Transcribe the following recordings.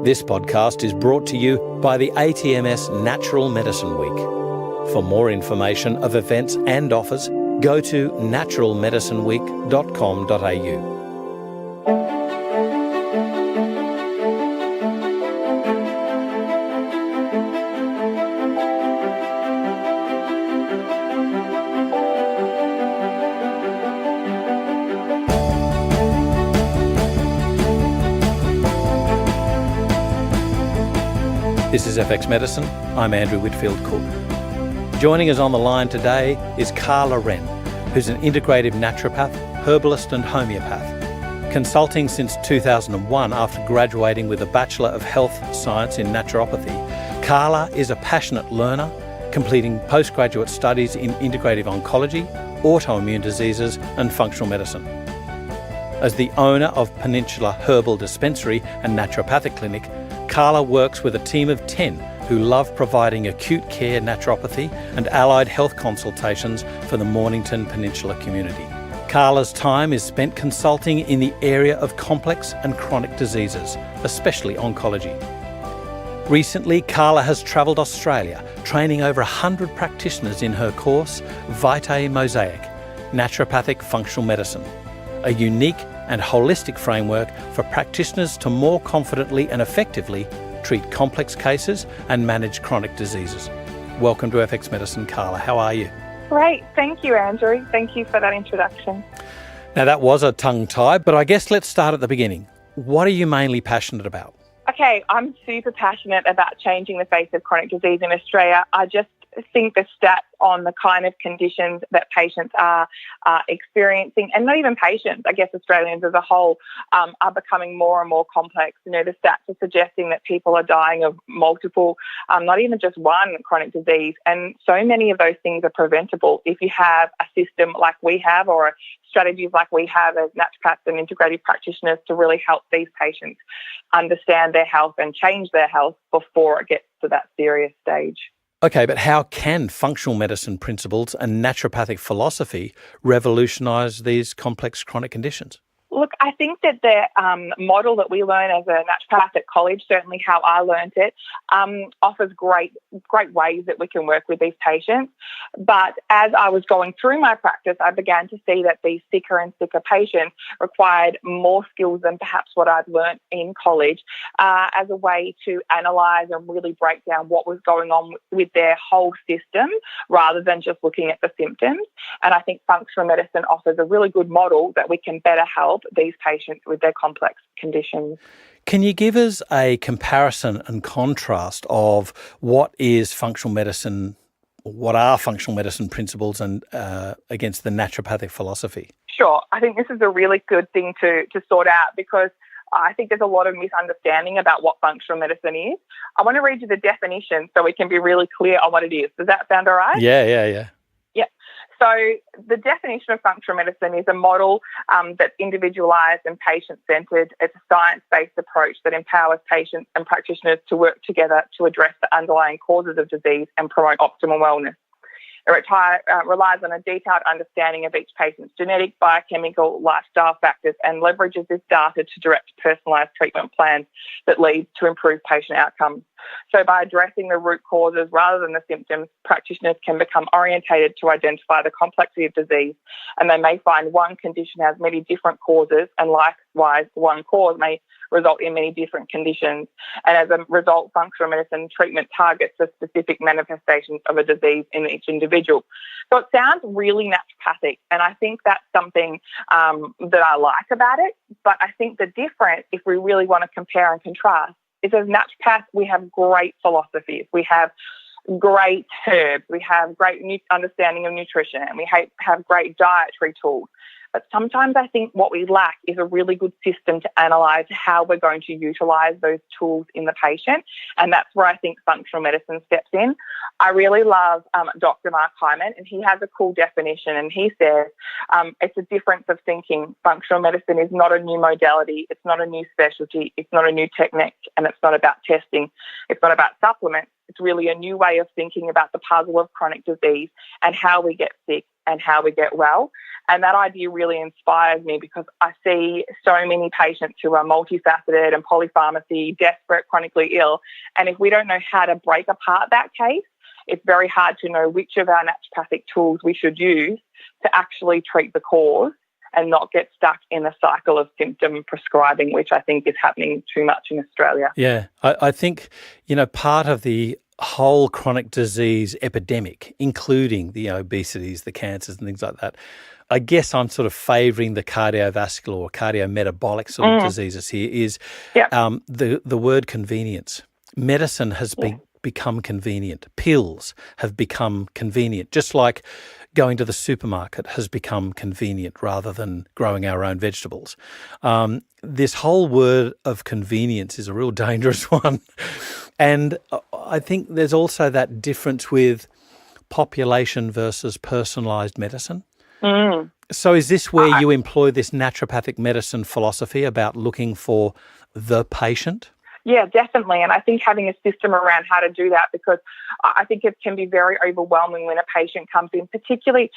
This podcast is brought to you by the ATMS Natural Medicine Week. For more information of events and offers, go to naturalmedicineweek.com.au. This is FX Medicine. I'm Andrew Whitfield Cook. Joining us on the line today is Carla Wrenn, who's an integrative naturopath, herbalist and homeopath. Consulting since 2001 after graduating with a Bachelor of Health Science in Naturopathy, Carla is a passionate learner, completing postgraduate studies in integrative oncology, autoimmune diseases and functional medicine. As the owner of Peninsula Herbal Dispensary and Naturopathic Clinic, Carla works with a team of 10 who love providing acute care naturopathy and allied health consultations for the Mornington Peninsula community. Carla's time is spent consulting in the area of complex and chronic diseases, especially oncology. Recently, Carla has travelled Australia, training over 100 practitioners in her course, Vitae Mosaic, Naturopathic Functional Medicine, a unique and holistic framework for practitioners to more confidently and effectively treat complex cases and manage chronic diseases. Welcome to FX Medicine, Carla. How are you? Great. Thank you, Andrew. Thank you for that introduction. Now, that was a tongue tie, but I guess let's start at the beginning. What are you mainly passionate about? Okay, I'm super passionate about changing the face of chronic disease in Australia. I just think the stats on the kind of conditions that patients are experiencing, and not even patients, I guess Australians as a whole, are becoming more and more complex. You know, the stats are suggesting that people are dying of multiple, not even just one chronic disease. And so many of those things are preventable if you have a system like we have, or strategies like we have as naturopaths and integrative practitioners to really help these patients understand their health and change their health before it gets to that serious stage. Okay, but how can functional medicine principles and naturopathic philosophy revolutionise these complex chronic conditions? Look, I think that the model that we learn as a naturopath at college, certainly how I learned it, offers great ways that we can work with these patients. But as I was going through my practice, I began to see that these sicker and sicker patients required more skills than perhaps what I'd learned in college as a way to analyse and really break down what was going on with their whole system rather than just looking at the symptoms. And I think functional medicine offers a really good model that we can better help these patients with their complex conditions. Can you give us a comparison and contrast of what is functional medicine, what are functional medicine principles and against the naturopathic philosophy? Sure. I think this is a really good thing to sort out because I think there's a lot of misunderstanding about what functional medicine is. I want to read you the definition so we can be really clear on what it is. Does that sound all right? Yeah. So the definition of functional medicine is a model that's individualised and patient-centred. It's a science-based approach that empowers patients and practitioners to work together to address the underlying causes of disease and promote optimal wellness. It relies on a detailed understanding of each patient's genetic, biochemical, lifestyle factors and leverages this data to direct personalised treatment plans that lead to improved patient outcomes. So by addressing the root causes rather than the symptoms, practitioners can become orientated to identify the complexity of disease, and they may find one condition has many different causes, and likewise one cause may result in many different conditions. And as a result, functional medicine treatment targets the specific manifestations of a disease in each individual. So it sounds really naturopathic, and I think that's something that I like about it. But I think the difference, if we really want to compare and contrast, is as naturopaths, we have great philosophies. We have great herbs. We have great understanding of nutrition, and we have great dietary tools. But sometimes I think what we lack is a really good system to analyse how we're going to utilise those tools in the patient. And that's where I think functional medicine steps in. I really love Dr. Mark Hyman, and he has a cool definition. And he says it's a difference of thinking. Functional medicine is not a new modality. It's not a new specialty. It's not a new technique. And it's not about testing. It's not about supplements. It's really a new way of thinking about the puzzle of chronic disease and how we get sick and how we get well. And that idea really inspires me because I see so many patients who are multifaceted and polypharmacy, desperate, chronically ill. And if we don't know how to break apart that case, it's very hard to know which of our naturopathic tools we should use to actually treat the cause and not get stuck in a cycle of symptom prescribing, which I think is happening too much in Australia. Yeah, I think, part of the whole chronic disease epidemic, including the obesities, the cancers and things like that, I guess I'm sort of favouring the cardiovascular or cardiometabolic sort of diseases here, is the word convenience. Medicine has become convenient. Pills have become convenient, just like going to the supermarket has become convenient rather than growing our own vegetables. This whole word of convenience is a real dangerous one. And I think there's also that difference with population versus personalised medicine. So is this where you employ this naturopathic medicine philosophy about looking for the patient? Yeah, definitely. And I think having a system around how to do that, because I think it can be very overwhelming when a patient comes in, particularly,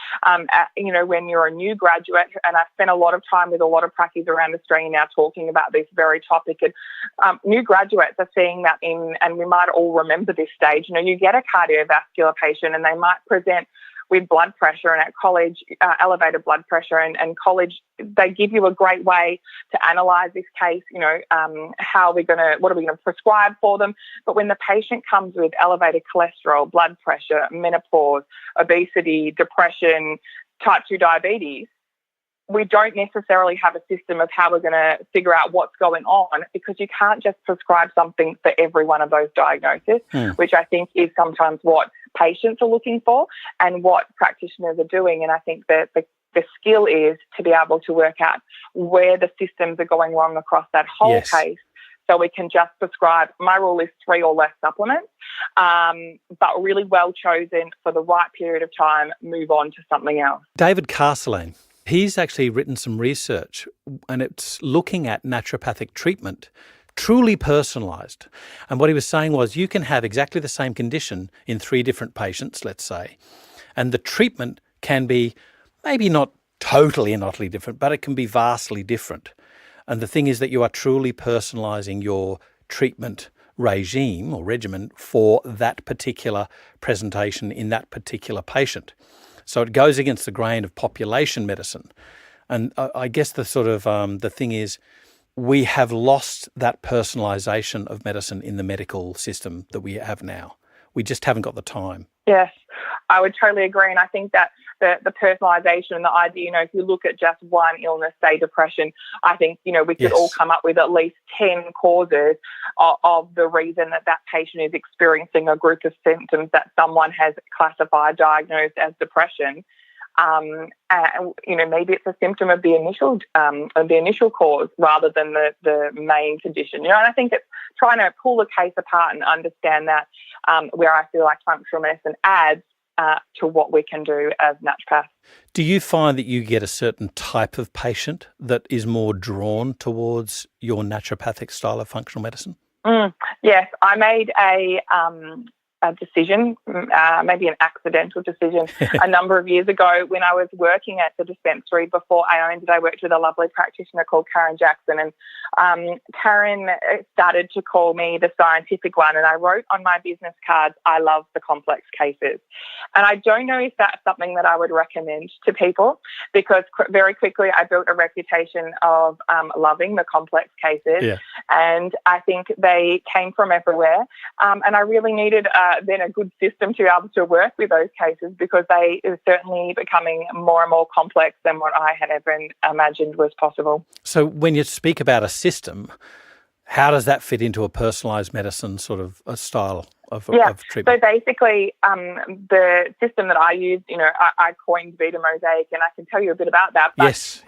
when you're a new graduate. And I've spent a lot of time with a lot of practices around Australia now talking about this very topic. And new graduates are seeing that and we might all remember this stage. You get a cardiovascular patient and they might present with blood pressure, and at college, elevated blood pressure, and college, they give you a great way to analyse this case, what are we going to prescribe for them? But when the patient comes with elevated cholesterol, blood pressure, menopause, obesity, depression, type 2 diabetes, we don't necessarily have a system of how we're going to figure out what's going on, because you can't just prescribe something for every one of those diagnoses, which I think is sometimes what patients are looking for and what practitioners are doing. And I think that the skill is to be able to work out where the systems are going wrong across that whole case, so we can just prescribe, my rule is 3 or less supplements, but really well chosen for the right period of time, move on to something else. David Carcelane, he's actually written some research, and it's looking at naturopathic treatment, truly personalised. And what he was saying was you can have exactly the same condition in 3 different patients, let's say, and the treatment can be maybe not totally and utterly different, but it can be vastly different. And the thing is that you are truly personalising your treatment regime or regimen for that particular presentation in that particular patient. So it goes against the grain of population medicine. And I guess the sort of the thing is, we have lost that personalisation of medicine in the medical system that we have now. We just haven't got the time. Yes, I would totally agree. And I think that the personalisation and the idea, if you look at just one illness, say depression, I think, we could all come up with at least 10 causes of the reason that patient is experiencing a group of symptoms that someone has classified, diagnosed as depression. And maybe it's a symptom of the initial cause rather than the main condition. And I think it's trying to pull the case apart and understand that, where I feel like functional medicine adds to what we can do as naturopaths. Do you find that you get a certain type of patient that is more drawn towards your naturopathic style of functional medicine? Yes, I made a decision, maybe an accidental decision, a number of years ago when I was working at the dispensary before I owned it. I worked with a lovely practitioner called Karen Jackson, and Karen started to call me the scientific one, and I wrote on my business cards, I love the complex cases. And I don't know if that's something that I would recommend to people, because very quickly I built a reputation of loving the complex cases, and I think they came from everywhere, and I really needed then a good system to be able to work with those cases, because they are certainly becoming more and more complex than what I had ever imagined was possible. So when you speak about a system, how does that fit into a personalised medicine sort of a style of treatment? So basically, the system that I use, I coined Vitae Mosaic, and I can tell you a bit about that. But yes.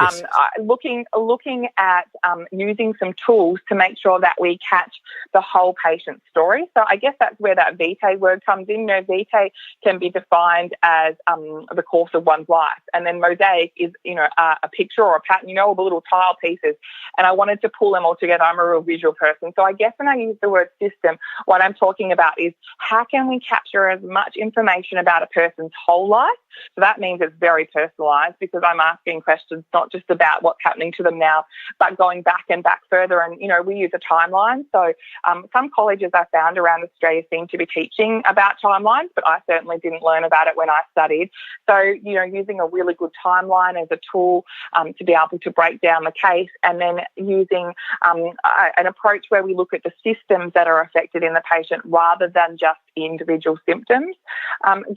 Looking at using some tools to make sure that we catch the whole patient's story. So I guess that's where that Vitae word comes in. Vitae can be defined as the course of one's life, and then mosaic is a picture or a pattern, all the little tile pieces. And I wanted to pull them all together. I'm a real visual person, so I guess when I use the word system, what I'm talking about is is how can we capture as much information about a person's whole life? So that means it's very personalised, because I'm asking questions not just about what's happening to them now, but going back and back further. And, we use a timeline. So some colleges I found around Australia seem to be teaching about timelines, but I certainly didn't learn about it when I studied. So, using a really good timeline as a tool to be able to break down the case, and then using an approach where we look at the systems that are affected in the patient rather than just individual symptoms,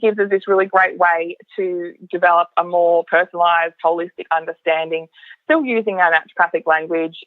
gives us this really great way to develop a more personalised, holistic understanding, still using our naturopathic language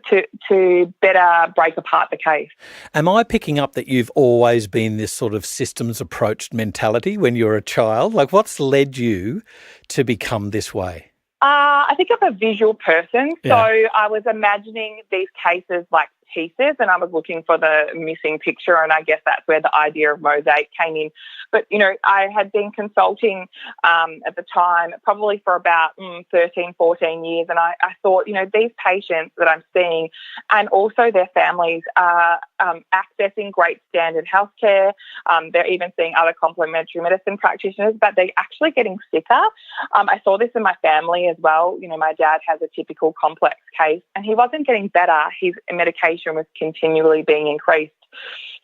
to better break apart the case. Am I picking up that you've always been this sort of systems approached mentality when you were a child? Like, what's led you to become this way? I think I'm a visual person, so I was imagining these cases like pieces, and I was looking for the missing picture, and I guess that's where the idea of mosaic came in. But, I had been consulting at the time probably for about 13, 14 years, and I thought, these patients that I'm seeing and also their families are accessing great standard healthcare. They're even seeing other complementary medicine practitioners, but they're actually getting sicker. I saw this in my family as well. My dad has a typical complex case, and he wasn't getting better. His medication was continually being increased.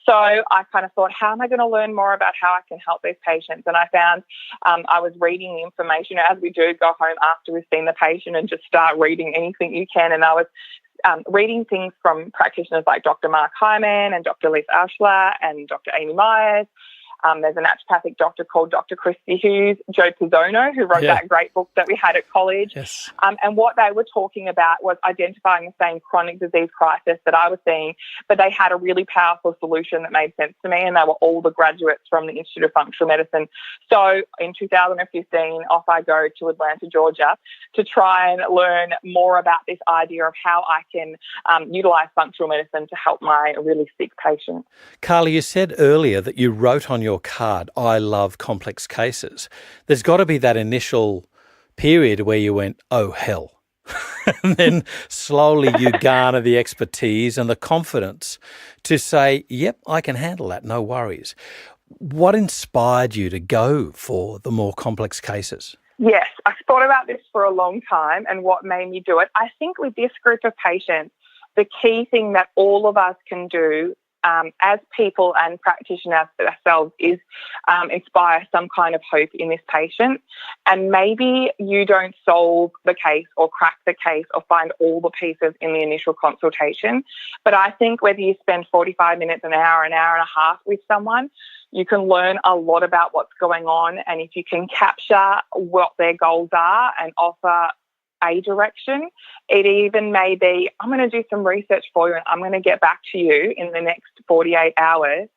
So I kind of thought, how am I going to learn more about how I can help these patients? And I found I was reading the information, as we do, go home after we've seen the patient and just start reading anything you can. And I was reading things from practitioners like Dr. Mark Hyman and Dr. Lisa Ashler and Dr. Amy Myers. There's a naturopathic doctor called Dr. Christy Hughes, Joe Pizzono, who wrote that great book that we had at college. Yes. And what they were talking about was identifying the same chronic disease crisis that I was seeing, but they had a really powerful solution that made sense to me, and they were all the graduates from the Institute of Functional Medicine. So in 2015, off I go to Atlanta, Georgia, to try and learn more about this idea of how I can utilise functional medicine to help my really sick patients. Carla, you said earlier that you wrote on your card, I love complex cases. There's got to be that initial period where you went, oh, hell. And then slowly you garner the expertise and the confidence to say, yep, I can handle that, no worries. What inspired you to go for the more complex cases? Yes, I've thought about this for a long time, and what made me do it. I think with this group of patients, the key thing that all of us can do as people and practitioners ourselves is inspire some kind of hope in this patient. And maybe you don't solve the case or crack the case or find all the pieces in the initial consultation. But I think whether you spend 45 minutes, an hour and a half with someone, you can learn a lot about what's going on. And if you can capture what their goals are and offer a direction, it even may be, I'm going to do some research for you and I'm going to get back to you in the next 48 hours.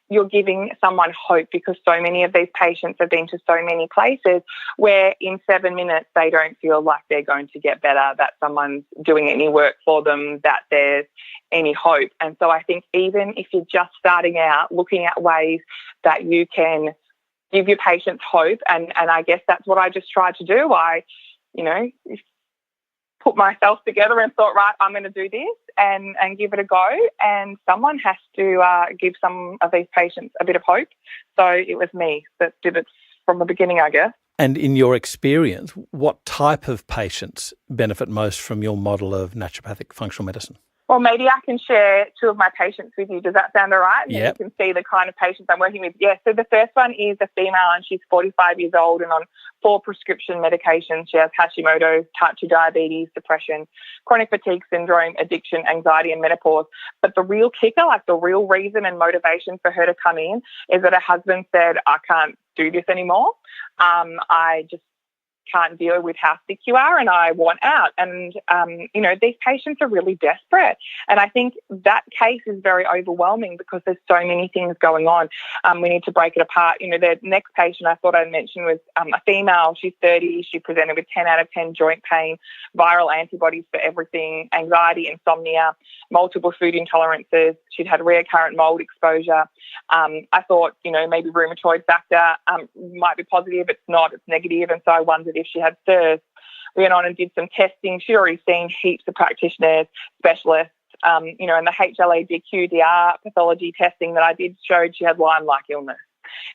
You're giving someone hope, because so many of these patients have been to so many places where in 7 minutes they don't feel like they're going to get better, that someone's doing any work for them, that there's any hope. And so I think even if you're just starting out, looking at ways that you can give your patients hope, and I guess that's what I just tried to do. I put myself together and thought, right, I'm going to do this and give it a go. And someone has to give some of these patients a bit of hope. So it was me that did it from the beginning, I guess. And in your experience, what type of patients benefit most from your model of naturopathic functional medicine? Well, maybe I can share two of my patients with you. Does that sound all right? Yeah. You can see the kind of patients I'm working with. Yeah, so the first one is a female, and she's 45 years old and on 4 prescription medications. She has Hashimoto's, type 2 diabetes, depression, chronic fatigue syndrome, addiction, anxiety, and menopause. But the real kicker, like the real reason and motivation for her to come in, is that her husband said, I can't do this anymore. I just can't deal with how sick you are and I want out. And, these patients are really desperate. And I think that case is very overwhelming because there's so many things going on. We need to break it apart. The next patient I thought I'd mention was a female. She's 30. She presented with 10 out of 10 joint pain, viral antibodies for everything, anxiety, insomnia, multiple food intolerances. She'd had recurrent mold exposure. I thought, maybe rheumatoid factor might be positive. It's not, it's negative. And so I wondered if she had SIRS. We went on and did some testing. She'd already seen heaps of practitioners, specialists, and the HLA-DQ-DR pathology testing that I did showed she had Lyme-like illness.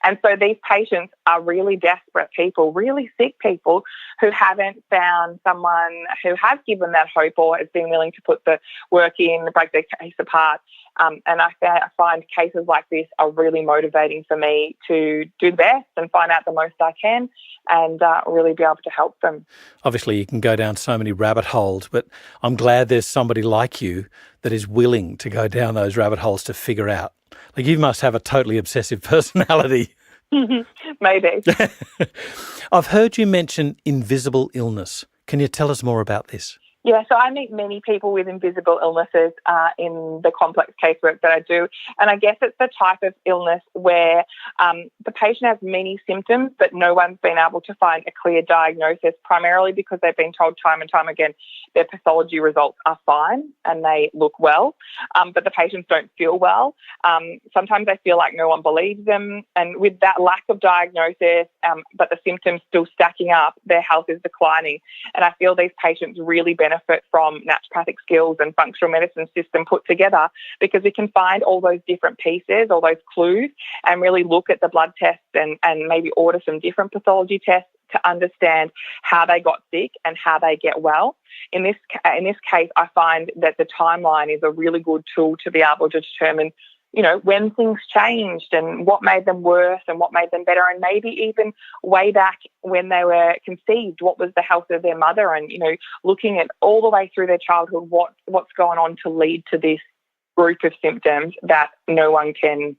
And so these patients are really desperate people, really sick people who haven't found someone who has given that hope or has been willing to put the work in, break their case apart. And I find cases like this are really motivating for me to do the best and find out the most I can and really be able to help them. Obviously, you can go down so many rabbit holes, but I'm glad there's somebody like you that is willing to go down those rabbit holes to figure out. Like, you must have a totally obsessive personality. Maybe. I've heard you mention invisible illness. Can you tell us more about this? Yeah, so I meet many people with invisible illnesses in the complex casework that I do. And I guess it's the type of illness where the patient has many symptoms, but no one's been able to find a clear diagnosis, primarily because they've been told time and time again their pathology results are fine and they look well, but the patients don't feel well. Sometimes they feel like no one believes them. And with that lack of diagnosis, but the symptoms still stacking up, their health is declining. And I feel these patients really benefit from naturopathic skills and functional medicine system put together, because we can find all those different pieces, all those clues, and really look at the blood tests and maybe order some different pathology tests to understand how they got sick and how they get well. In this case, I find that the timeline is a really good tool to be able to determine when things changed and what made them worse and what made them better, and maybe even way back when they were conceived, what was the health of their mother, and, looking at all the way through their childhood, what's going on to lead to this group of symptoms that no one can,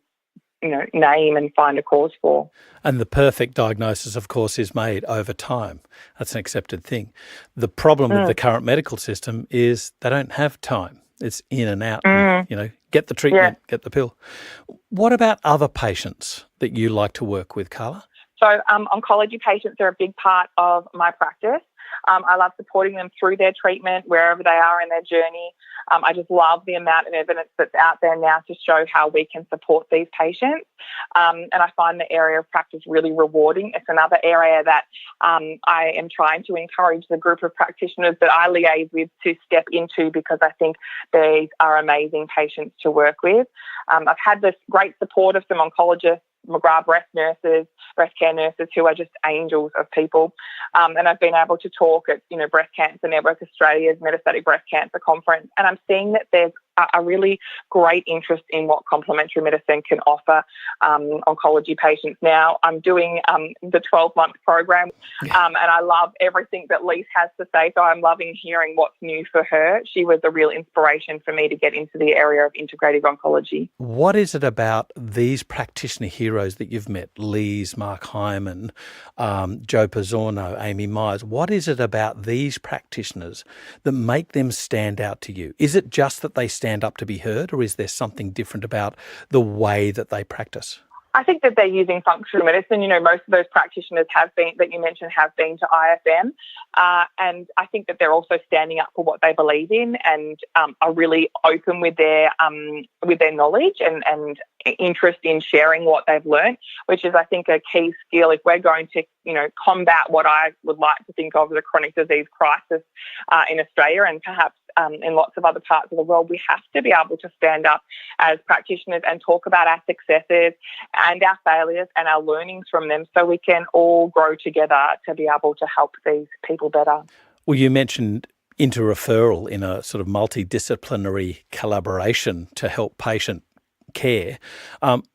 name and find a cause for. And the perfect diagnosis, of course, is made over time. That's an accepted thing. The problem with the current medical system is they don't have time. It's in and out, get the treatment, get the pill. What about other patients that you like to work with, Carla? So oncology patients are a big part of my practice. I love supporting them through their treatment, wherever they are in their journey. I just love the amount of evidence that's out there now to show how we can support these patients. And I find the area of practice really rewarding. It's another area that I am trying to encourage the group of practitioners that I liaise with to step into, because I think these are amazing patients to work with. I've had this great support of some oncologists, McGrath breast care nurses who are just angels of people. And I've been able to talk at, Breast Cancer Network Australia's Metastatic Breast Cancer Conference. And I'm seeing that there's a really great interest in what complementary medicine can offer oncology patients now. I'm doing the 12-month program, and I love everything that Lise has to say, so I'm loving hearing what's new for her. She was a real inspiration for me to get into the area of integrative oncology. What is it about these practitioner heroes that you've met, Lise, Mark Hyman, Joe Pizzorno, Amy Myers? What is it about these practitioners that make them stand out to you? Is it just that they stand up to be heard, or is there something different about the way that they practice? I think that they're using functional medicine. Most of those practitioners that you mentioned have been to IFM. And I think that they're also standing up for what they believe in and are really open with their knowledge and interest in sharing what they've learned, which is, I think, a key skill if we're going to, combat what I would like to think of as a chronic disease crisis in Australia and perhaps in lots of other parts of the world. We have to be able to stand up as practitioners and talk about our successes and our failures and our learnings from them, so we can all grow together to be able to help these people better. Well, you mentioned inter-referral in a sort of multidisciplinary collaboration to help patient care.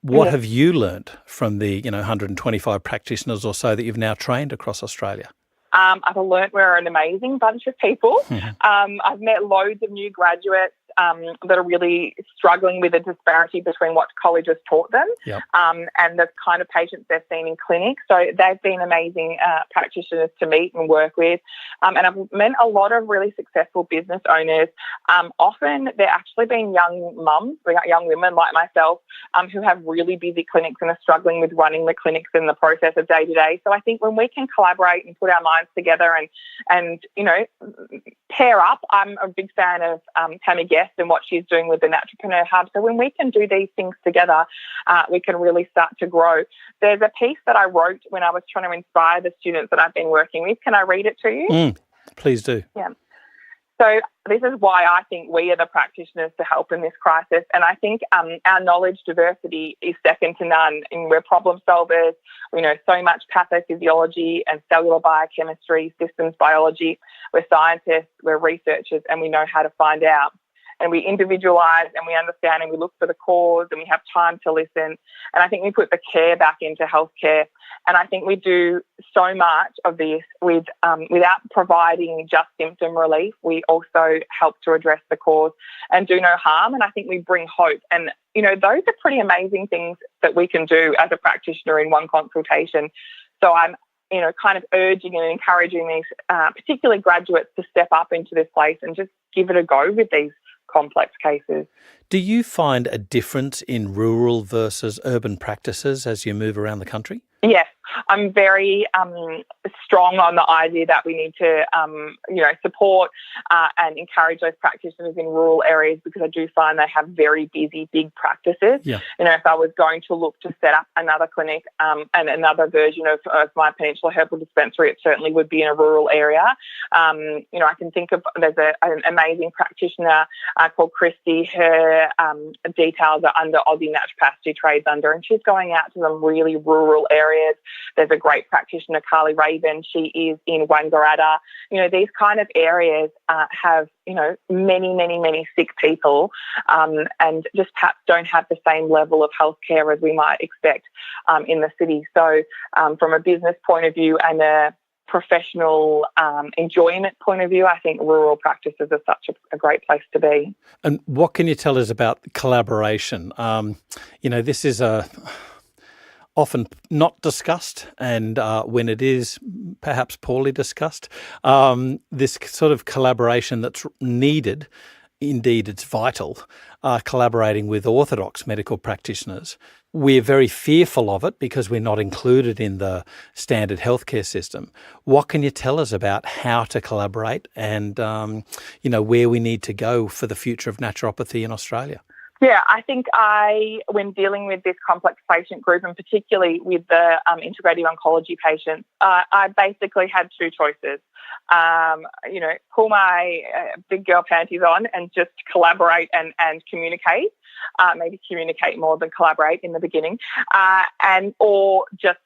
What have you learnt from the 125 practitioners or so that you've now trained across Australia? I've learnt we're an amazing bunch of people. I've met loads of new graduates that are really struggling with the disparity between what colleges taught them and the kind of patients they've seen in clinics. So they've been amazing practitioners to meet and work with. And I've met a lot of really successful business owners. Often they're actually been young mums, young women like myself, who have really busy clinics and are struggling with running the clinics in the process of day to day. So I think when we can collaborate and put our minds together and pair up, I'm a big fan of Tammy Guest and what she's doing with the Naturopreneur Hub. So when we can do these things together, we can really start to grow. There's a piece that I wrote when I was trying to inspire the students that I've been working with. Can I read it to you? Please do. Yeah. So this is why I think we are the practitioners to help in this crisis. And I think our knowledge diversity is second to none. And we're problem solvers. We know so much pathophysiology and cellular biochemistry, systems biology. We're scientists, we're researchers, and we know how to find out. And we individualise and we understand and we look for the cause and we have time to listen. And I think we put the care back into healthcare. And I think we do so much of this without providing just symptom relief. We also help to address the cause and do no harm. And I think we bring hope. And, those are pretty amazing things that we can do as a practitioner in one consultation. So I'm kind of urging and encouraging these, particularly graduates, to step up into this place and just give it a go with these complex cases. Do you find a difference in rural versus urban practices as you move around the country? Yes, I'm very strong on the idea that we need to, support and encourage those practitioners in rural areas, because I do find they have very busy, big practices. Yeah. If I was going to look to set up another clinic and another version of my Peninsula Herbal Dispensary, it certainly would be in a rural area. I can think of, there's an amazing practitioner called Christy. Her details are under Aussie Naturopathy Trades Under, and she's going out to some really rural areas. There's a great practitioner, Carla Wrenn. She is in Wangaratta. These kind of areas have, many, many, many sick people and just perhaps don't have the same level of healthcare as we might expect in the city. So from a business point of view and a professional enjoyment point of view, I think rural practices are such a great place to be. And what can you tell us about collaboration? This is often not discussed, and when it is perhaps poorly discussed, this sort of collaboration that's needed, indeed it's vital, collaborating with orthodox medical practitioners. We're very fearful of it because we're not included in the standard healthcare system. What can you tell us about how to collaborate and, where we need to go for the future of naturopathy in Australia? Yeah, I think when dealing with this complex patient group, and particularly with the integrative oncology patients, I basically had two choices. Pull my big girl panties on and just collaborate and communicate, maybe communicate more than collaborate in the beginning, or just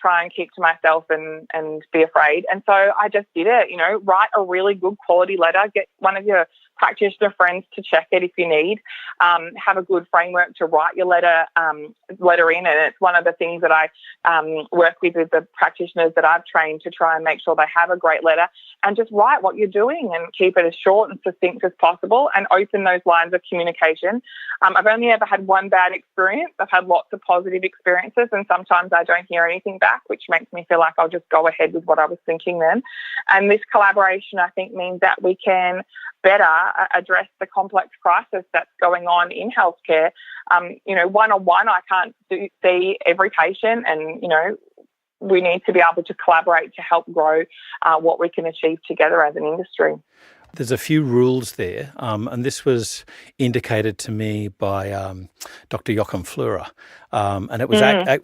try and keep to myself and be afraid. And so I just did it, write a really good quality letter, get one of your practitioner friends to check it if you need, have a good framework to write your letter in. And it's one of the things that I work with the practitioners that I've trained to try and make sure they have a great letter, and just write what you're doing and keep it as short and succinct as possible and open those lines of communication. I've only ever had one bad experience. I've had lots of positive experiences, and sometimes I don't hear anything back, which makes me feel like I'll just go ahead with what I was thinking then. And this collaboration, I think, means that we can better address the complex crisis that's going on in healthcare. One-on-one, I can't see every patient, and, we need to be able to collaborate to help grow what we can achieve together as an industry. There's a few rules there, and this was indicated to me by Dr. Joachim Fleurer, and it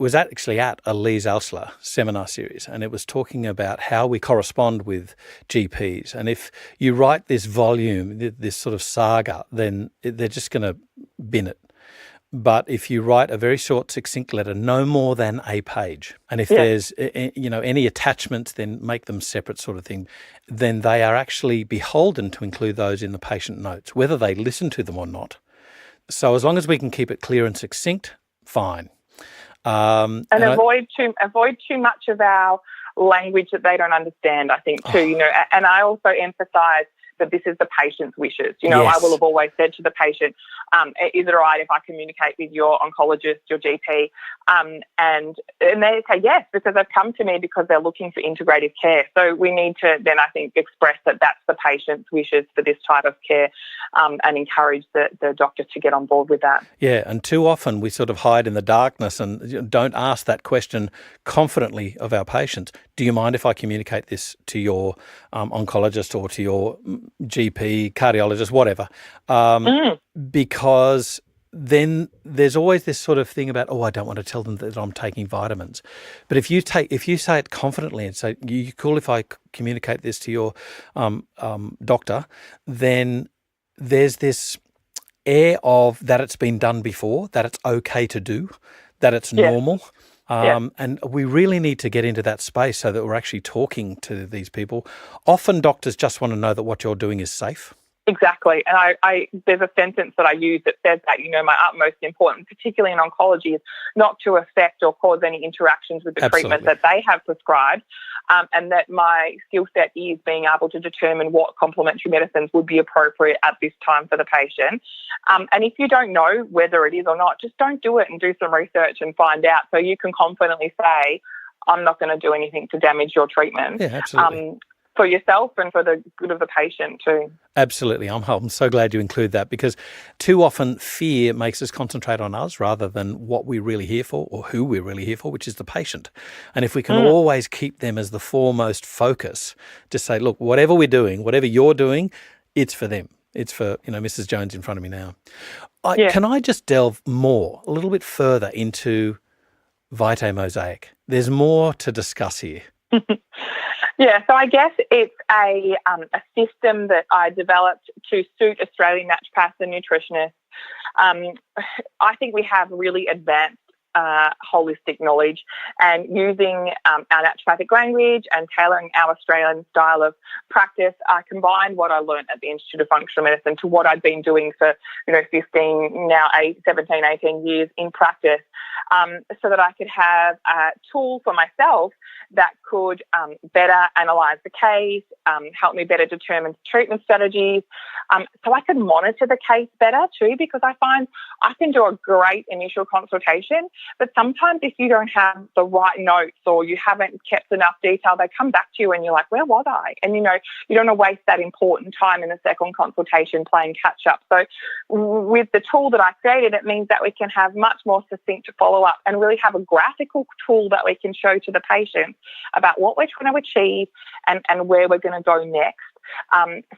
was actually at a Lees Alsler seminar series, and it was talking about how we correspond with GPs. And if you write this volume, this sort of saga, then they're just going to bin it. But if you write a very short, succinct letter, no more than a page, and if there's any attachments, then make them separate, sort of thing, then they are actually beholden to include those in the patient notes, whether they listen to them or not. So as long as we can keep it clear and succinct, fine. And avoid too much of our language that they don't understand, I think, too. And I also emphasise that this is the patient's wishes. Yes. I will have always said to the patient, is it all right if I communicate with your oncologist, your GP? And they say yes, because they've come to me because they're looking for integrative care. So we need to then, I think, express that that's the patient's wishes for this type of care, and encourage the doctor to get on board with that. Yeah, and too often we sort of hide in the darkness and don't ask that question confidently of our patients. Do you mind if I communicate this to your oncologist or to your GP, cardiologist, whatever? Because then there's always this sort of thing about, I don't want to tell them that I'm taking vitamins. But if you say it confidently and say, you cool if I communicate this to your doctor, then there's this air of that it's been done before, that it's okay to do, that it's normal. And we really need to get into that space so that we're actually talking to these people. Often doctors just want to know that what you're doing is safe. Exactly. And I there's a sentence that I use that says that, my utmost important, particularly in oncology, is not to affect or cause any interactions with the treatment that they have prescribed, and that my skill set is being able to determine what complementary medicines would be appropriate at this time for the patient. And if you don't know whether it is or not, just don't do it and do some research and find out so you can confidently say, I'm not going to do anything to damage your treatment. Yeah, absolutely. For yourself and for the good of the patient too. Absolutely. I'm so glad you include that, because too often fear makes us concentrate on us rather than what we're really here for or who we're really here for, which is the patient. And if we can always keep them as the foremost focus, just say, look, whatever we're doing, whatever you're doing, it's for them. It's for, Mrs. Jones in front of me now. Can I just delve a little bit further into Vitae Mosaic? There's more to discuss here. Yeah, so I guess it's a system that I developed to suit Australian naturopaths and nutritionists. I think we have really advanced holistic knowledge, and using our naturopathic language and tailoring our Australian style of practice, I combined what I learned at the Institute of Functional Medicine to what I'd been doing for 17, 18 years in practice, so that I could have a tool for myself that could better analyse the case, help me better determine treatment strategies, so I could monitor the case better too, because I find I can do a great initial consultation, but sometimes if you don't have the right notes or you haven't kept enough detail, they come back to you and you're like, where was I? And, you don't want to waste that important time in the second consultation playing catch up. So with the tool that I created, it means that we can have much more succinct follow-up and really have a graphical tool that we can show to the patient about what we're trying to achieve and where we're going to go next.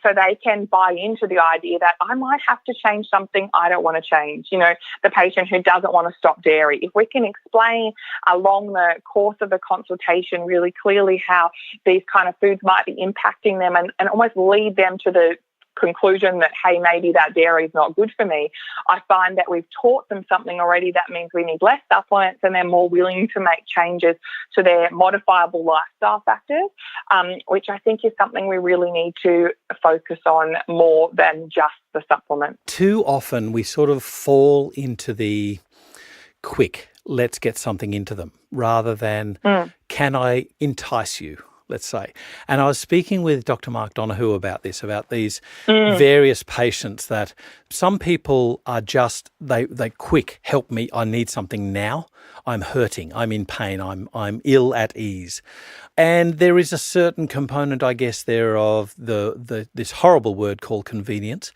So they can buy into the idea that I might have to change something I don't want to change. The patient who doesn't want to stop dairy. If we can explain along the course of the consultation really clearly how these kind of foods might be impacting them and almost lead them to the conclusion that, hey, maybe that dairy is not good for me, I find that we've taught them something already that means we need less supplements and they're more willing to make changes to their modifiable lifestyle factors, which I think is something we really need to focus on more than just the supplement. Too often we sort of fall into the quick, let's get something into them, rather than can I entice you? Let's say. And I was speaking with Dr. Mark Donoghue about these various patients that some people are just, they quick, help me, I need something now, I'm hurting, I'm in pain, I'm ill at ease. And there is a certain component, I guess, there of this horrible word called convenience.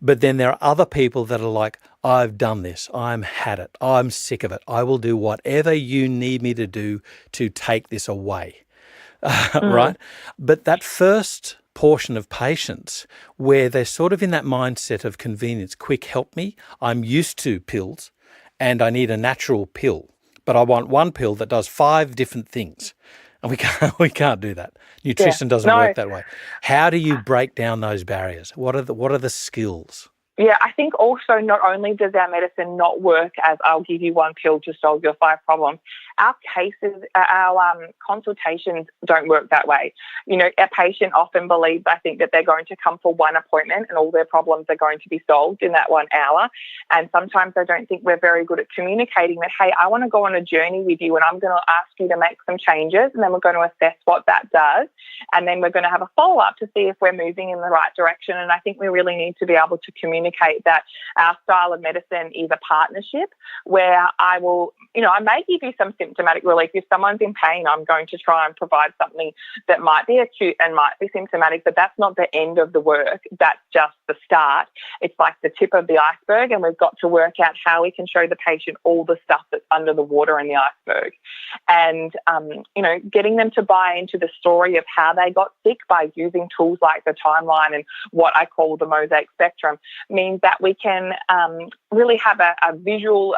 But then there are other people that are like, I've done this, I'm had it, I'm sick of it, I will do whatever you need me to do to take this away. Right? But that first portion of patients where they're sort of in that mindset of convenience, quick, help me, I'm used to pills and I need a natural pill, but I want one pill that does 5 different things. And we can't do that. Nutrition doesn't work that way. How do you break down those barriers? What are the skills? Yeah, I think also not only does our medicine not work as I'll give you one pill to solve your 5 problems, our cases, our consultations don't work that way. A patient often believes, I think, that they're going to come for one appointment and all their problems are going to be solved in that 1 hour. And sometimes I don't think we're very good at communicating that, hey, I want to go on a journey with you and I'm going to ask you to make some changes and then we're going to assess what that does. And then we're going to have a follow-up to see if we're moving in the right direction. And I think we really need to be able to communicate that our style of medicine is a partnership where I will, I may give you some symptomatic relief. If someone's in pain, I'm going to try and provide something that might be acute and might be symptomatic, but that's not the end of the work. That's just the start. It's like the tip of the iceberg, and we've got to work out how we can show the patient all the stuff that's under the water in the iceberg. And, getting them to buy into the story of how they got sick by using tools like the timeline and what I call the mosaic spectrum means that we can really have a visual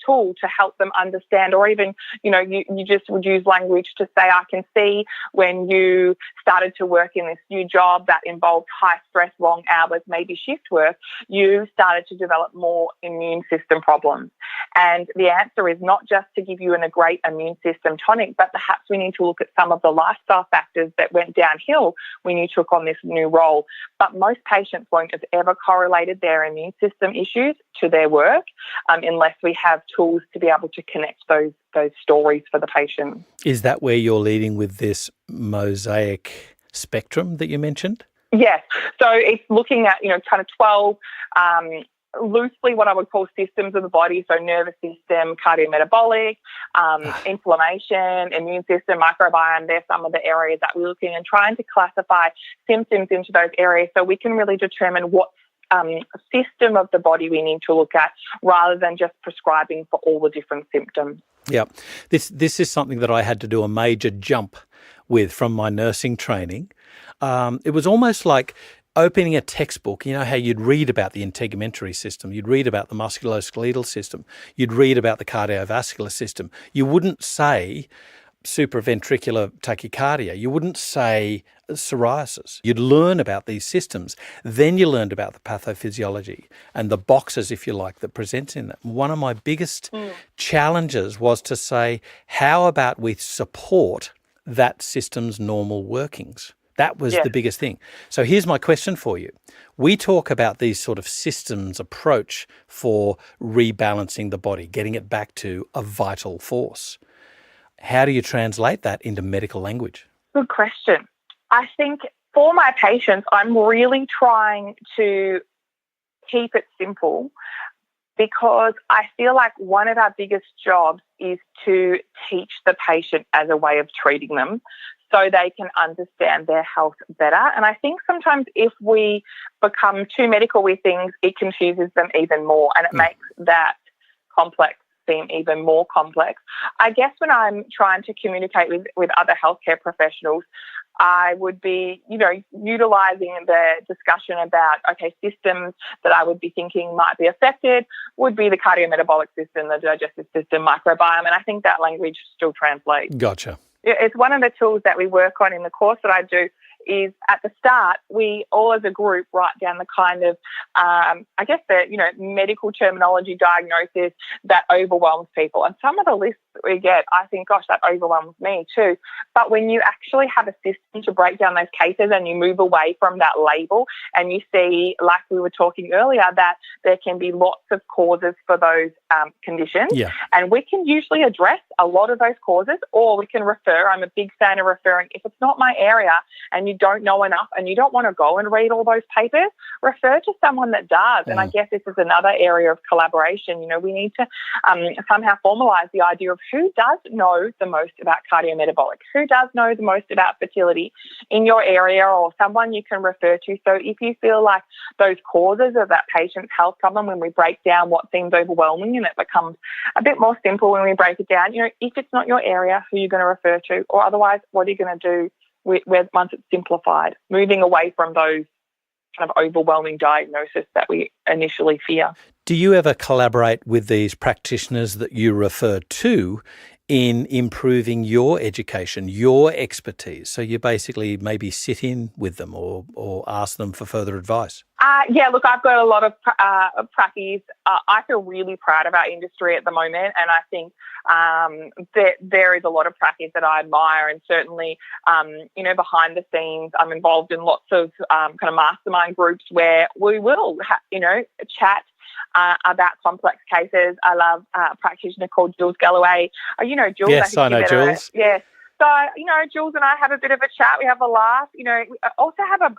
tool to help them understand, or even, you just would use language to say, I can see when you started to work in this new job that involved high stress, long hours, maybe shift work, you started to develop more immune system problems. And the answer is not just to give you a great immune system tonic, but perhaps we need to look at some of the lifestyle factors that went downhill when you took on this new role. But most patients won't have ever correlated their immune system issues to their work unless we have tools to be able to connect those stories for the patient. Is that where you're leading with this mosaic spectrum that you mentioned? Yes. So it's looking at, kind of 12 loosely what I would call systems of the body, so nervous system, cardiometabolic, inflammation, immune system, microbiome. They're some of the areas that we're looking and trying to classify symptoms into those areas so we can really determine what system of the body we need to look at rather than just prescribing for all the different symptoms. Yeah. This is something that I had to do a major jump with from my nursing training. It was almost like opening a textbook. You know how you'd read about the integumentary system, you'd read about the musculoskeletal system, you'd read about the cardiovascular system. You wouldn't say supraventricular tachycardia. You wouldn't say psoriasis. You'd learn about these systems. Then you learned about the pathophysiology and the boxes, if you like, that presents in that. One of my biggest challenges was to say, how about we support that system's normal workings? That was the biggest thing. So here's my question for you. We talk about these sort of systems approach for rebalancing the body, getting it back to a vital force. How do you translate that into medical language? Good question. I think for my patients, I'm really trying to keep it simple because I feel like one of our biggest jobs is to teach the patient as a way of treating them so they can understand their health better. And I think sometimes if we become too medical with things, it confuses them even more and it makes that complex seem even more complex. I guess when I'm trying to communicate with other healthcare professionals, I would be, utilising the discussion about, systems that I would be thinking might be affected would be the cardiometabolic system, the digestive system, microbiome, and I think that language still translates. Gotcha. It's one of the tools that we work on in the course that I do is at the start, we all as a group write down the kind of, the medical terminology diagnosis that overwhelms people. And some of the lists that we get, I think, gosh, that overwhelms me too. But when you actually have a system to break down those cases and you move away from that label and you see, like we were talking earlier, that there can be lots of causes for those conditions. Yeah. And we can usually address a lot of those causes, or we can refer. I'm a big fan of referring. If it's not my area and you don't know enough and you don't want to go and read all those papers, refer to someone that does. And I guess this is another area of collaboration. We need to somehow formalise the idea of who does know the most about cardiometabolic, who does know the most about fertility in your area, or someone you can refer to. So if you feel like those causes of that patient's health problem, when we break down what seems overwhelming, and it becomes a bit more simple when we break it down, if it's not your area, who you're going to refer to, or otherwise, what are you going to do once it's simplified, moving away from those kind of overwhelming diagnosis that we initially fear. Do you ever collaborate with these practitioners that you refer to in improving your education, your expertise? So you basically maybe sit in with them or ask them for further advice? Look, I've got a lot of practice. I feel really proud of our industry at the moment, and I think that there is a lot of practice that I admire, and certainly, behind the scenes, I'm involved in lots of kind of mastermind groups where we will, chat about complex cases. I love a practitioner called Jules Galloway. Jules? Yes, I know Jules. Yes. So, Jules and I have a bit of a chat. We have a laugh. We also have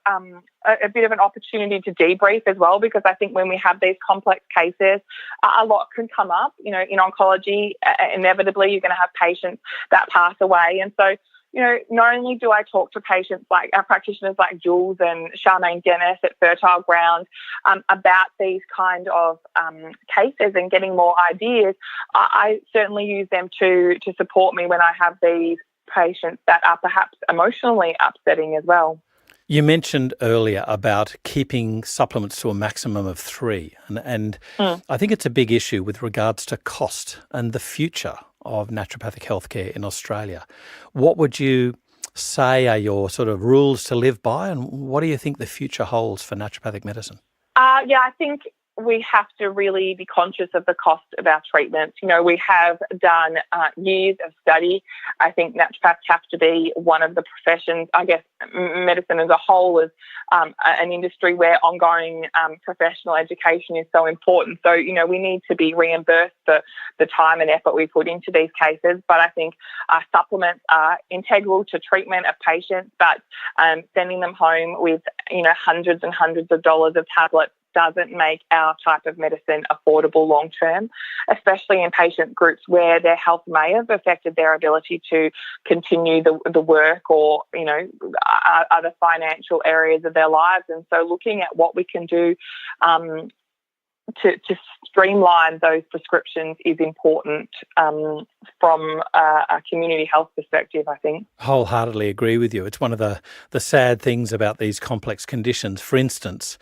a bit of an opportunity to debrief as well, because I think when we have these complex cases, a lot can come up. In oncology, inevitably you're going to have patients that pass away. And so, not only do I talk to patients like our practitioners like Jules and Charmaine Dennis at Fertile Ground about these kind of cases and getting more ideas, I certainly use them to support me when I have these patients that are perhaps emotionally upsetting as well. You mentioned earlier about keeping supplements to a maximum of 3, and I think it's a big issue with regards to cost and the future of naturopathic healthcare in Australia. What would you say are your sort of rules to live by, and what do you think the future holds for naturopathic medicine? I think we have to really be conscious of the cost of our treatments. We have done years of study. I think naturopaths have to be one of the professions. I guess medicine as a whole is an industry where ongoing professional education is so important. So, we need to be reimbursed for the time and effort we put into these cases. But I think supplements are integral to treatment of patients, but sending them home with, hundreds and hundreds of dollars of tablets doesn't make our type of medicine affordable long term, especially in patient groups where their health may have affected their ability to continue the work or, other financial areas of their lives. And so looking at what we can do to streamline those prescriptions is important from a community health perspective, I think. Wholeheartedly agree with you. It's one of the sad things about these complex conditions. For instance,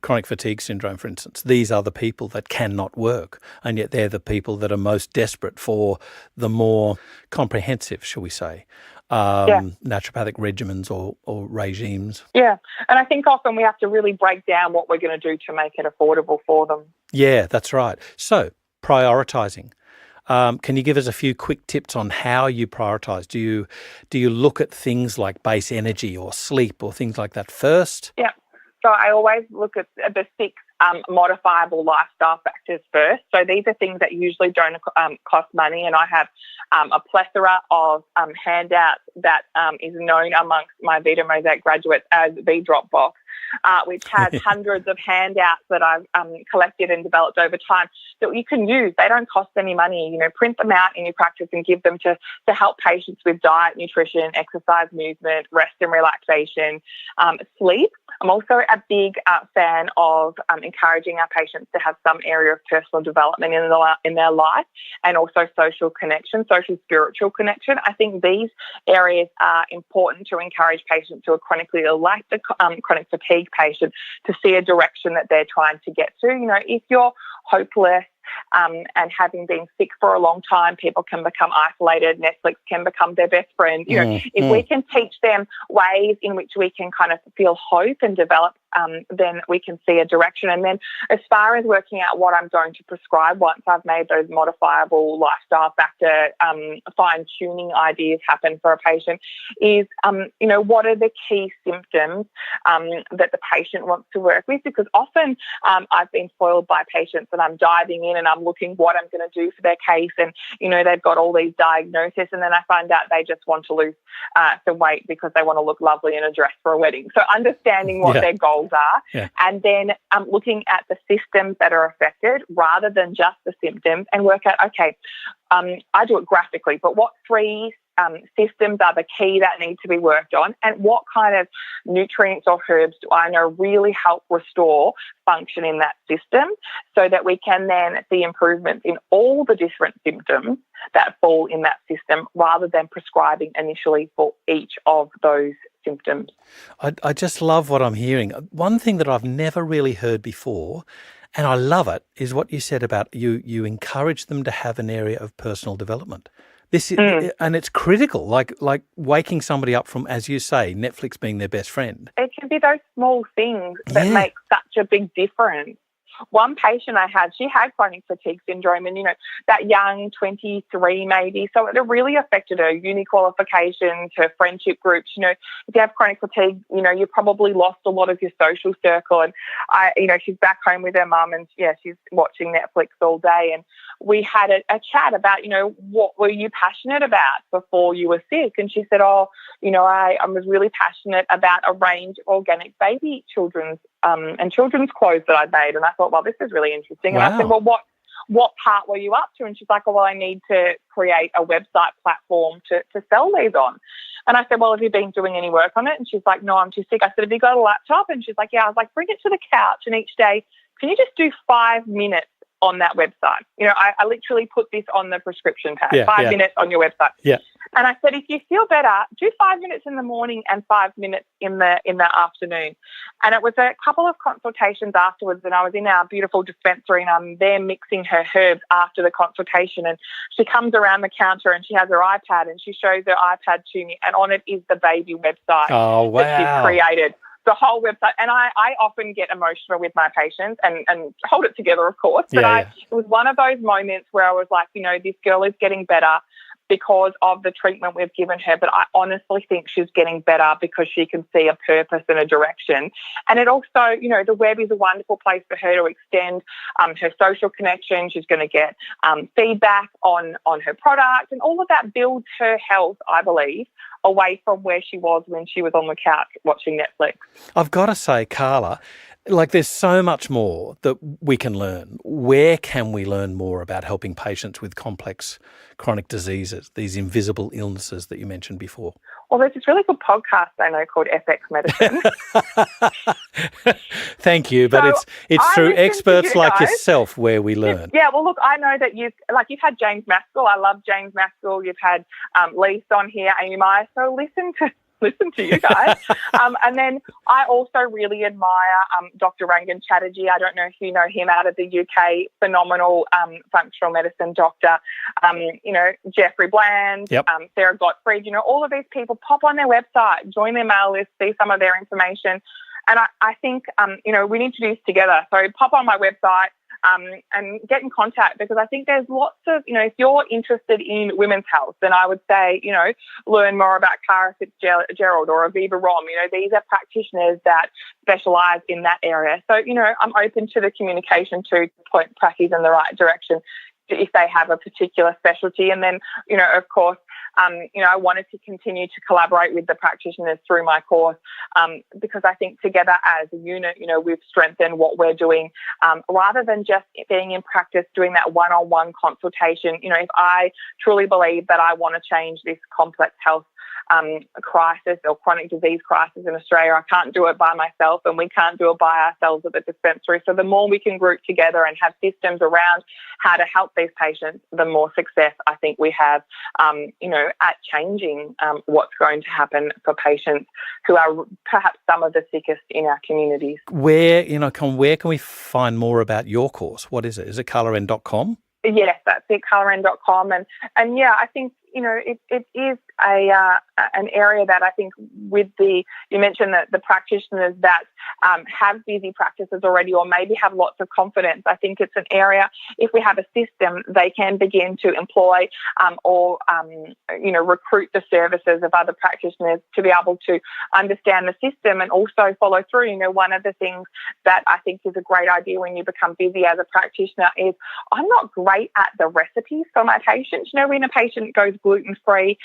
chronic fatigue syndrome, for instance, these are the people that cannot work, and yet they're the people that are most desperate for the more comprehensive, shall we say, naturopathic regimens or regimes. Yeah, and I think often we have to really break down what we're going to do to make it affordable for them. Yeah, that's right. So, prioritising. Can you give us a few quick tips on how you prioritise? Do you look at things like base energy or sleep or things like that first? Yeah. So I always look at the 6 modifiable lifestyle factors first. So these are things that usually don't cost money, and I have a plethora of handouts that is known amongst my Vitae Mosaic graduates as the Dropbox, which has hundreds of handouts that I've collected and developed over time that you can use. They don't cost any money. Print them out in your practice and give them to help patients with diet, nutrition, exercise, movement, rest and relaxation, sleep. I'm also a big fan of encouraging our patients to have some area of personal development in their life, and also social connection, social spiritual connection. I think these areas are important to encourage patients who are chronically ill, like the chronic fatigue patient, to see a direction that they're trying to get to. If you're hopeless, and having been sick for a long time, people can become isolated. Netflix can become their best friend. If we can teach them ways in which we can kind of feel hope and develop, then we can see a direction. And then as far as working out what I'm going to prescribe once I've made those modifiable lifestyle factor fine-tuning ideas happen for a patient is, what are the key symptoms that the patient wants to work with? Because often I've been foiled by patients and I'm diving in and I'm looking what I'm going to do for their case, and they've got all these diagnoses, and then I find out they just want to lose some weight because they want to look lovely in a dress for a wedding. So understanding what their goals are, and then looking at the systems that are affected rather than just the symptoms, and work out, okay, I do it graphically, but what 3 systems are the key that need to be worked on, and what kind of nutrients or herbs do I know really help restore function in that system, so that we can then see improvements in all the different symptoms that fall in that system, rather than prescribing initially for each of those symptoms. I just love what I'm hearing. One thing that I've never really heard before, and I love it, is what you said about you encourage them to have an area of personal development. This is, and it's critical, like waking somebody up from, as you say, Netflix being their best friend. It can be those small things that make such a big difference. One patient I had, she had chronic fatigue syndrome, and, that young 23 maybe, so it really affected her uni qualifications, her friendship groups. If you have chronic fatigue, you probably lost a lot of your social circle. And she's back home with her mum, and she's watching Netflix all day. And we had a chat about, what were you passionate about before you were sick? And she said, I was really passionate about a range of organic baby children's clothes that I'd made. And I thought, well, this is really interesting. Wow. And I said, well, what part were you up to? And she's like, well, I need to create a website platform to sell these on. And I said, well, have you been doing any work on it? And she's like, no, I'm too sick. I said, have you got a laptop? And she's like, yeah. I was like, bring it to the couch, and each day, can you just do 5 minutes on that website? I literally put this on the prescription pad, 5 minutes on your website. Yeah. And I said, if you feel better, do 5 minutes in the morning and 5 minutes in the afternoon. And it was a couple of consultations afterwards, and I was in our beautiful dispensary, and I'm there mixing her herbs after the consultation. And she comes around the counter and she has her iPad and she shows her iPad to me, and on it is the baby website that she's created. The whole website. And I often get emotional with my patients and hold it together, of course. But it was one of those moments where I was like, this girl is getting better because of the treatment we've given her, but I honestly think she's getting better because she can see a purpose and a direction. And it also, the web is a wonderful place for her to extend her social connection. She's going to get feedback on her product, and all of that builds her health, I believe, away from where she was when she was on the couch watching Netflix. I've got to say, Carla, there's so much more that we can learn. Where can we learn more about helping patients with complex chronic diseases, these invisible illnesses that you mentioned before? Well, there's this really good podcast I know called FX Medicine. Thank you, but it's through experts like yourself where we learn. Yeah, well, look, I know that you've had James Maskell. I love James Maskell. You've had Lise on here, Amy Meyer. So listen to you guys. And then I also really admire Dr. Rangan Chatterjee. I don't know if you know him, out of the UK, phenomenal functional medicine doctor. Jeffrey Bland, Sarah Gottfried, all of these people. Pop on their website, join their mail list, see some of their information. And I think, we need to do this together. So pop on my website, and get in contact, because I think there's lots of, if you're interested in women's health, then I would say, learn more about Cara Fitzgerald or Aviva Rom. These are practitioners that specialise in that area. So, I'm open to the communication to point practice in the right direction if they have a particular specialty. And then, of course, I wanted to continue to collaborate with the practitioners through my course, because I think together as a unit, we've strengthened what we're doing, rather than just being in practice doing that one-on-one consultation. If I truly believe that I want to change this complex health crisis or chronic disease crisis in Australia, I can't do it by myself, and we can't do it by ourselves at the dispensary. So the more we can group together and have systems around how to help these patients, the more success I think we have, at changing what's going to happen for patients who are perhaps some of the sickest in our communities. Where can we find more about your course? What is it? Is it carlawrenn.com? Yes, that's it, carlawrenn.com. And yeah, I think, it is an area that I think you mentioned that the practitioners that have busy practices already, or maybe have lots of confidence, I think it's an area, if we have a system, they can begin to employ or recruit the services of other practitioners to be able to understand the system and also follow through. One of the things that I think is a great idea when you become busy as a practitioner is, I'm not great at the recipes for my patients. When a patient goes gluten-free,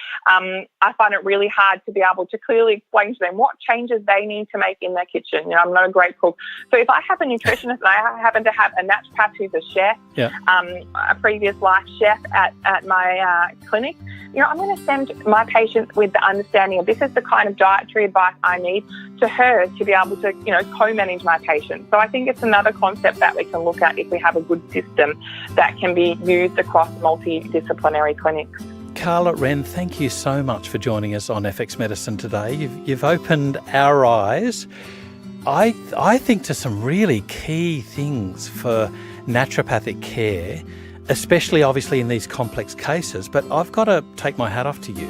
I find it really hard to be able to clearly explain to them what changes they need to make in their kitchen. I'm not a great cook. So if I have a nutritionist and I happen to have a naturopath who's a chef, a previous life chef at my clinic, I'm going to send my patients with the understanding of this is the kind of dietary advice I need to her to be able to, co-manage my patients. So I think it's another concept that we can look at if we have a good system that can be used across multidisciplinary clinics. Carla Wrenn, thank you so much for joining us on FX Medicine today. You've opened our eyes, I think, to some really key things for naturopathic care, especially obviously in these complex cases. But I've got to take my hat off to you.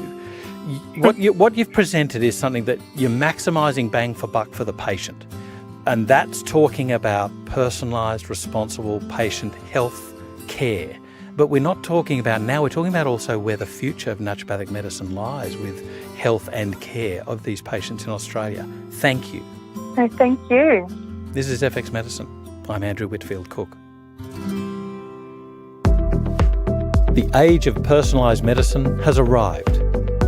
What you've presented is something that you're maximising bang for buck for the patient. And that's talking about personalised, responsible patient health care. But we're not talking about now, we're talking about also where the future of naturopathic medicine lies with health and care of these patients in Australia. Thank you. No, thank you. This is FX Medicine. I'm Andrew Whitfield Cook. The age of personalised medicine has arrived.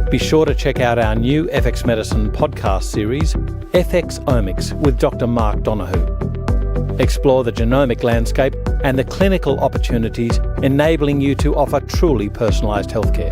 Be sure to check out our new FX Medicine podcast series, FX Omics, with Dr. Mark Donoghue. Explore the genomic landscape and the clinical opportunities enabling you to offer truly personalised healthcare.